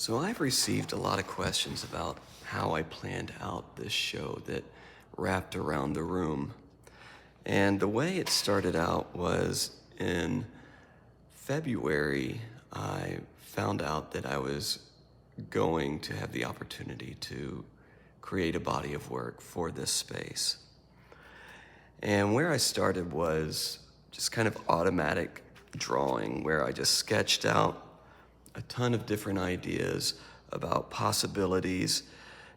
So I've received a lot of questions about how I planned out this show that wrapped around the room. And the way it started out was in February, I found out that I was going to have the opportunity to create a body of work for this space. And where I started was just kind of automatic drawing, where I just sketched out a ton of different ideas about possibilities,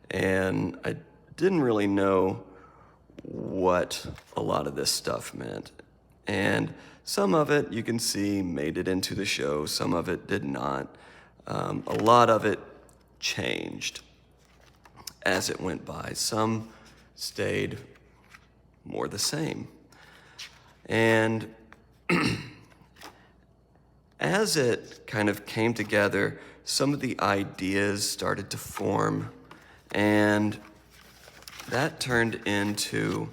and I didn't really know what a lot of this stuff meant. And some of it, you can see, made it into the show, some of it did not. A lot of it changed as it went by. Some stayed more the same. And as it kind of came together, some of the ideas started to form, and that turned into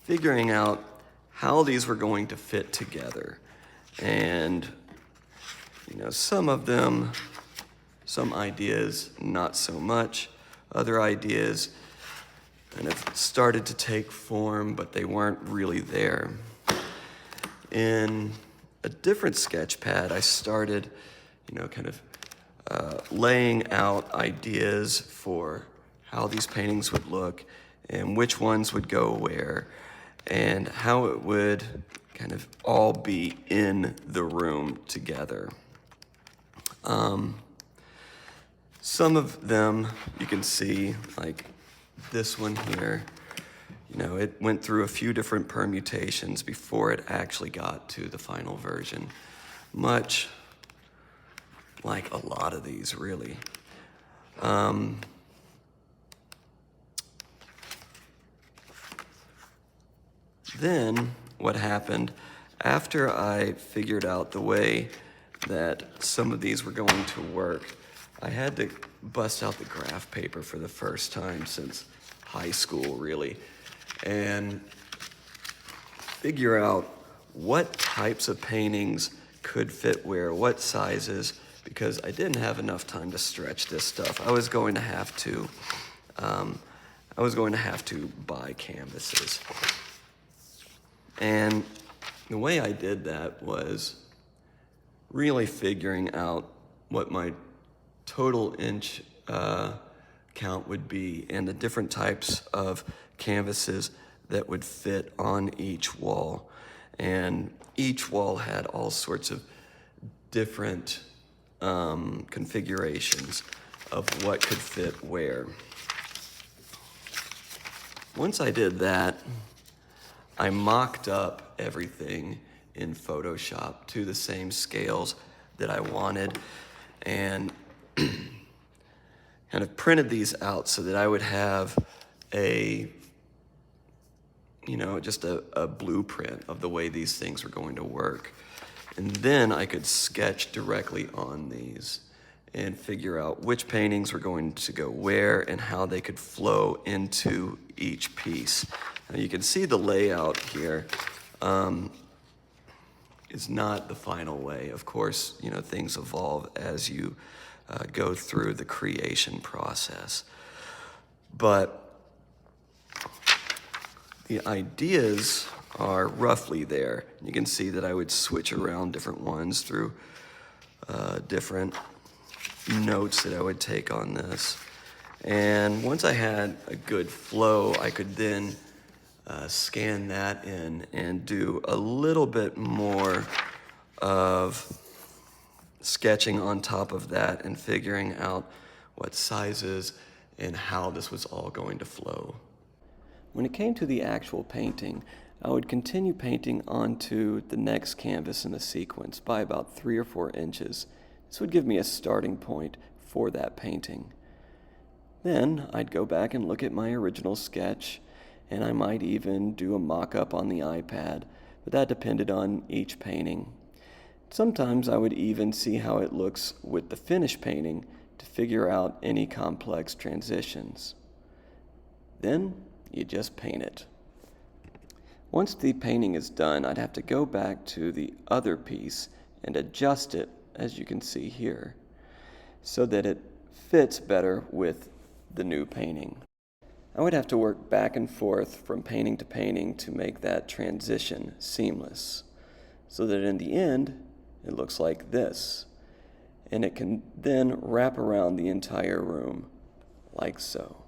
figuring out how these were going to fit together. And, some of them, some ideas, not so much. Other ideas kind of started to take form, but they weren't really there. In a different sketch pad, I started, laying out ideas for how these paintings would look and which ones would go where and how it would kind of all be in the room together. Some of them you can see, like this one here, it went through a few different permutations before it actually got to the final version. Much like a lot of these, really. Then what happened, after I figured out the way that some of these were going to work, I had to bust out the graph paper for the first time since high school, really, and figure out what types of paintings could fit where, what sizes, because I didn't have enough time to stretch this stuff. I was going to have to buy canvases. And the way I did that was really figuring out what my total inch count would be and the different types of canvases that would fit on each wall. And each wall had all sorts of different configurations of what could fit where. Once I did that, I mocked up everything in Photoshop to the same scales that I wanted and kind of printed these out so that I would have just a blueprint of the way these things were going to work. And then I could sketch directly on these and figure out which paintings were going to go where and how they could flow into each piece. Now you can see the layout here is not the final way. Of course, things evolve as you go through the creation process. But the ideas are roughly there. You can see that I would switch around different ones through different notes that I would take on this. And once I had a good flow, I could then scan that in and do a little bit more of sketching on top of that and figuring out what sizes and how this was all going to flow. When it came to the actual painting, I would continue painting onto the next canvas in the sequence by about 3 or 4 inches. This would give me a starting point for that painting. Then I'd go back and look at my original sketch, and I might even do a mock-up on the iPad, but that depended on each painting. Sometimes I would even see how it looks with the finished painting to figure out any complex transitions. Then you just paint it. Once the painting is done, I'd have to go back to the other piece and adjust it, as you can see here, so that it fits better with the new painting. I would have to work back and forth from painting to painting to make that transition seamless, so that in the end, it looks like this. And it can then wrap around the entire room, like so.